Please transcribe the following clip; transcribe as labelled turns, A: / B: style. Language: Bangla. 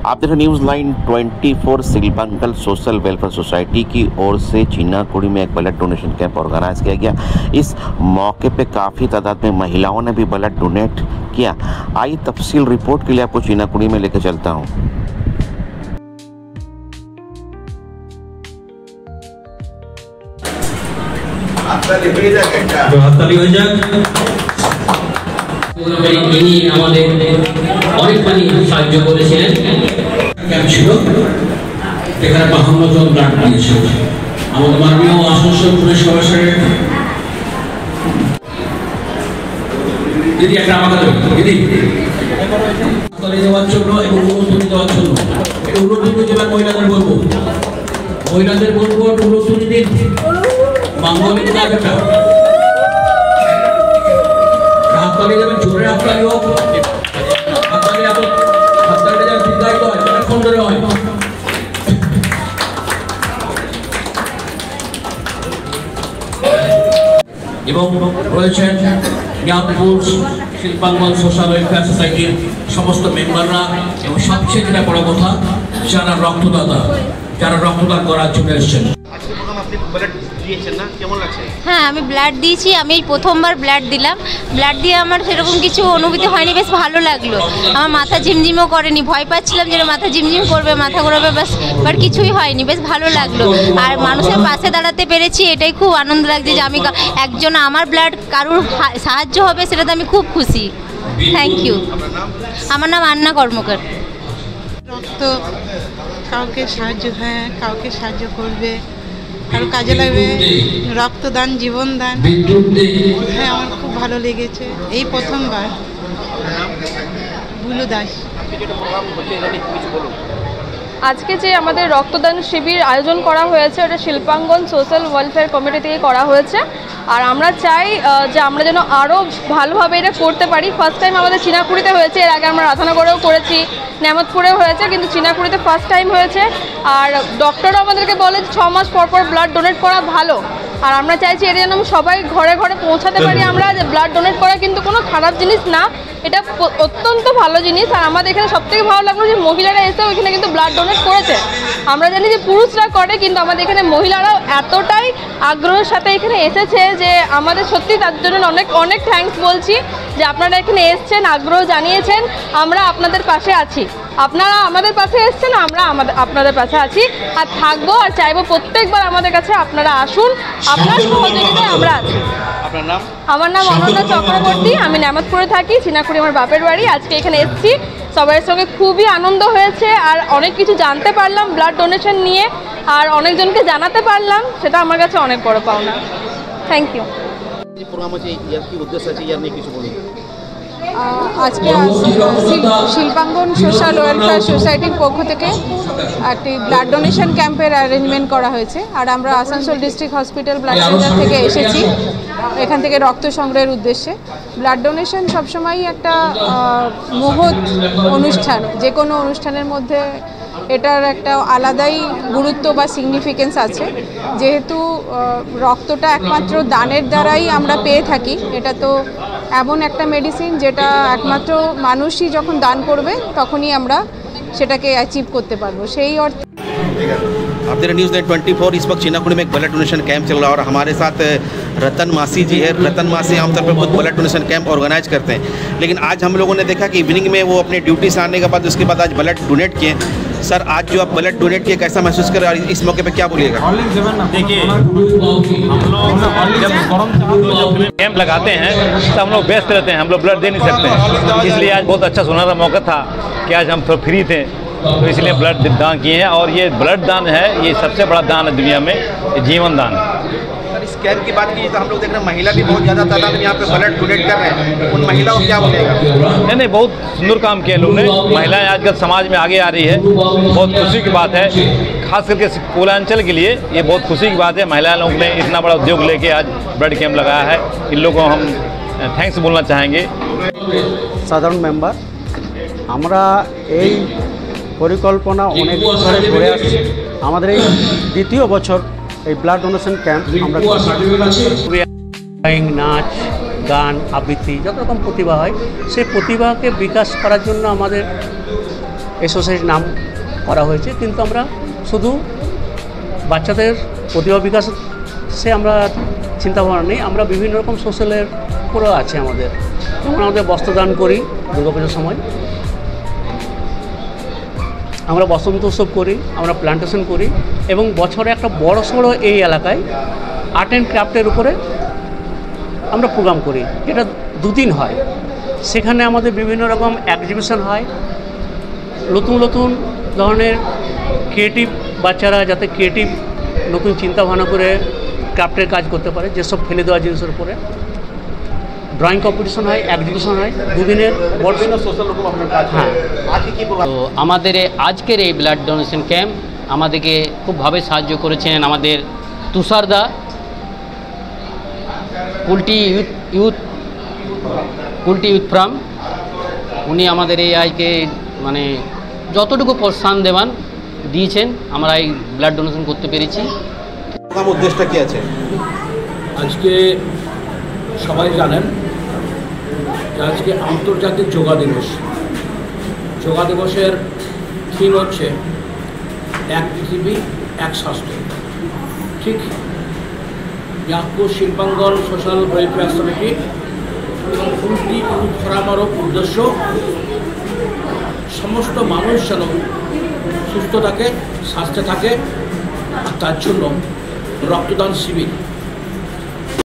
A: आप देख रहे news line 24। Shilpankan social welfare society की ओर से चीनाकुड़ी में एक ब्लड डोनेशन कैंप ऑर्गेनाइज किया गया। इस मौके पे काफ़ी तादाद में महिलाओं ने भी ब्लड डोनेट किया। आइए तफसील रिपोर्ट के लिए आपको चीनाकुड़ी में लेकर चलता हूँ।
B: সাহায্য করেছিলেন ক্যাম্প ছিল, এখানে 52 জন ব্লাড দিয়েছে। আমাদের মাননীয় আসানসোল পুলিশ কমিশনারের দিদি একটা আমাকে দিদি দেওয়ার জন্য এবং উন্নতি দেওয়ার জন্য উন্নতি জেলার মহিলাদের বলবো উন্নতি দিন মাঙ্গলিক একটা হাততালি দেবেন, জোরে হাততালি হোক, এবং রয়েছেন জ্ঞানপুর শিল্পাঙ্গন সোশ্যাল ওয়েলফেয়ার সোসাইটির সমস্ত মেম্বাররা এবং সবচেয়ে যেটা বড় কথা যারা রক্তদাতা, যারা রক্তদান করার জন্য এসেছেন।
C: হ্যাঁ, আমি ব্লাড দিয়েছি। আমি এই প্রথমবার ব্লাড দিলাম। ব্লাড দিয়ে আমার সেরকম কিছু অনুভূতি হয়নি, বেশ ভালো লাগলো। আমার মাথা ঝিমঝিমও করেনি, ভয় পাচ্ছিলাম যে মাথা ঝিমঝিম করবে, মাথা ঘোরাবে, বাট কিছুই হয়নি, বেশ ভালো লাগলো। আর মানুষের পাশে দাঁড়াতে পেরেছি, এটাই খুব আনন্দ লাগছে যে আমি একজন আমার ব্লাড কারুর সাহায্য হবে, সেটাতে আমি খুব খুশি। Thank you. আমার নাম আন্না কর্মকার।
D: রক্ত কাউকে সাহায্য, হ্যাঁ কাউকে সাহায্য করবে, আর কাজে লাগবে। রক্তদান জীবনদান, হ্যাঁ আমার খুব ভালো লেগেছে। এই প্রথমবার। বুলু দাস।
E: আজকে যে আমাদের রক্তদান শিবির আয়োজন করা হয়েছে, ওটা শিল্পাঙ্গন সোশ্যাল ওয়েলফেয়ার কমিটি থেকে করা হয়েছে। আর আমরা চাই যে আমরা যেন আরও ভালোভাবে এটা করতে পারি। ফার্স্ট টাইম আমাদের চীনাকুড়িতে হয়েছে, এর আগে আমরা রাধানগরেও করেছি, নেমতপুরেও হয়েছে, কিন্তু চীনাকুড়িতে ফার্স্ট টাইম হয়েছে। আর ডক্টরও আমাদেরকে বলে 6 মাস পর পর ব্লাড ডোনেট করা ভালো। আর আমরা চাইছি এটা যেন সবাই ঘরে ঘরে পৌঁছাতে পারি আমরা, যে ব্লাড ডোনেট করা কিন্তু কোনো খারাপ জিনিস না, এটা অত্যন্ত ভালো জিনিস। আর আমাদের এখানে সবথেকে ভালো লাগলো যে মহিলারা এসেও এখানে কিন্তু ব্লাড ডোনেট করেছে। আমরা জানি যে পুরুষরা করে, কিন্তু আমাদের এখানে মহিলারাও এতটাই আগ্রহের সাথে এখানে এসেছে যে আমাদের সত্যি তার জন্য অনেক অনেক থ্যাঙ্কস বলছি যে আপনারা এখানে এসছেন, আগ্রহ জানিয়েছেন। আমরা আপনাদের পাশে আছি, আপনারা আমাদের পাশে এসছেন, আমরা আপনাদের পাশে আছি আর থাকবো। আর চাইবো প্রত্যেকবার আমাদের কাছে আপনারা আসুন, আপনার সহযোগিতায় আমরা আছি। আমার নাম অনন্যা চক্রবর্তী, আমি নেমতপুরে থাকি, চীনাকুড়ি আমার বাপের বাড়ি। আজকে এখানে এসেছি, সবার সঙ্গে খুবই আনন্দ হয়েছে আর অনেক কিছু জানতে পারলাম ব্লাড ডোনেশন নিয়ে, আর অনেকজনকে জানাতে পারলাম, সেটা আমার কাছে অনেক বড় পাওনা। Thank you.
F: আজকে শিল্পাঙ্গন সোশ্যাল ওয়েলফেয়ার সোসাইটির পক্ষ থেকে একটি ব্লাড ডোনেশন ক্যাম্পের অ্যারেঞ্জমেন্ট করা হয়েছে। আর আমরা Asansol district hospital blood centre থেকে এসেছি এখান থেকে রক্ত সংগ্রহের উদ্দেশ্যে। ব্লাড ডোনেশন সবসময়ই একটা মহৎ অনুষ্ঠান, যে কোনো অনুষ্ঠানের মধ্যে এটার একটা আলাদাই গুরুত্ব বা সিগনিফিকেন্স আছে। যেহেতু রক্তটা একমাত্র দানের দ্বারাই আমরা পেয়ে থাকি, এটা তো এমন একটা মেডিসিন যেটা একমাত্র মানুষই যখন দান করবে তখনই আমরা সেটাকে অ্যাচিভ করতে পারবো। সেই অর্থে
A: आप देख रहे न्यूज़ लाइन 24। इस वक्त चीनाकुड़ी में एक ब्लड डोनेशन कैंप चल रहा है और हमारे साथ रतन मासी जी है। रतन मासी आमतौर पर खुद ब्लड डोनेशन कैंप ऑर्गेनाइज करते हैं, लेकिन आज हम लोगों ने देखा कि इवनिंग में वो अपने ड्यूटी से आने के बाद उसके बाद आज ब्लड डोनेट किए। सर, आज जो आप ब्लड डोनेट किए कैसा महसूस कर रहे हैं और इस मौके पे क्या बोलिएगा?
G: देखिए, हम लोग जब कैंप लगाते हैं तो हम लोग व्यस्त रहते हैं, हम लोग ब्लड दे नहीं सकते हैं, इसलिए आज बहुत अच्छा सुनहरा मौका था कि आज हम फ्री थे, तो इसलिए ब्लड दान किए हैं। और ये ब्लड दान है, ये सबसे बड़ा दान है दुनिया में, जीवन दान।
A: सर, इस कैंप की बात की तो हम लोग देख रहे हैं महिला भी बहुत ज़्यादा तादाद में यहाँ पे ब्लड डोनेट कर रहे हैं, उन महिलाओं को क्या बोलेगा?
G: नहीं, बहुत सुंदर काम किया लोगों ने। महिलाएं आजकल समाज में आगे आ रही है, बहुत खुशी की बात है। खास करके पूर्वांचल के लिए ये बहुत खुशी की बात है। महिला लोग ने इतना बड़ा उद्योग लेके आज ब्लड कैंप लगाया है, इन लोगों को हम थैंक्स बोलना चाहेंगे।
H: साधारण मेम्बर আমরা এই পরিকল্পনা অনেক ধরে করে আসছি। আমাদের এই দ্বিতীয় বছর এই ব্লাড ডোনেশন ক্যাম্প আমরা নাচ গান আবৃত্তি যত রকম প্রতিভা হয় সেই প্রতিভাকে বিকাশ করার জন্য আমাদের
I: এই সোসাইটির নাম করা হয়েছে। কিন্তু আমরা শুধু বাচ্চাদের প্রতিভা বিকাশে আমরা চিন্তাভাবনা নেই, আমরা বিভিন্ন রকম সোশ্যালের উপরেও আছে আমাদের। যেমন আমাদের বস্ত্রদান করি দুর্গাপুজোর সময়, আমরা বসন্ত উৎসব করি, আমরা প্লান্টেশন করি, এবং বছরে একটা বড়সড় এই এলাকায় আর্ট অ্যান্ড ক্রাফটের উপরে আমরা প্রোগ্রাম করি, যেটা 2 দিন হয়। সেখানে আমাদের বিভিন্ন রকম এক্সিবিশন হয়, নতুন নতুন ধরনের ক্রিয়েটিভ বাচ্চারা যাতে ক্রিয়েটিভ নতুন চিন্তাভাবনা করে ক্রাফটের কাজ করতে পারে, যেসব ফেলে দেওয়া জিনিসের উপরে ড্রয়িং কম্পিটিশন হয়, এক্সিবিশন হয় 2 দিনের বড় সোশ্যাল রকম আপনার কাজ। হ্যাঁ,
J: তো আমাদের আজকের এই ব্লাড ডোনেশন ক্যাম্প আমাদেরকে খুবভাবে সাহায্য করেছেন আমাদের তুষারদা, কুলটি ইউথ ফ্রাম। উনি আমাদের এই আজকে মানে যতটুকু প্রোৎসাহন দিয়েছেন, আমরা এই ব্লাড ডোনেশন করতে পেরেছি।
A: উদ্দেশ্যটা কি আছে?
B: আজকে সবাই জানেন যে আজকে আন্তর্জাতিক যোগা দিবস। যোগা দিবসের থিম হচ্ছে এক পৃথিবী এক স্বাস্থ্য। ঠিক ইয়াকপুর শিল্পাঙ্গন সোশ্যাল ওয়েলফেয়ার সোসাইটি এবং কুলটি ইউথ ফোরামেরও উদ্দেশ্য সমস্ত মানুষ যেন সুস্থ থাকে, স্বাস্থ্যে থাকে, আর তার জন্য রক্তদান শিবির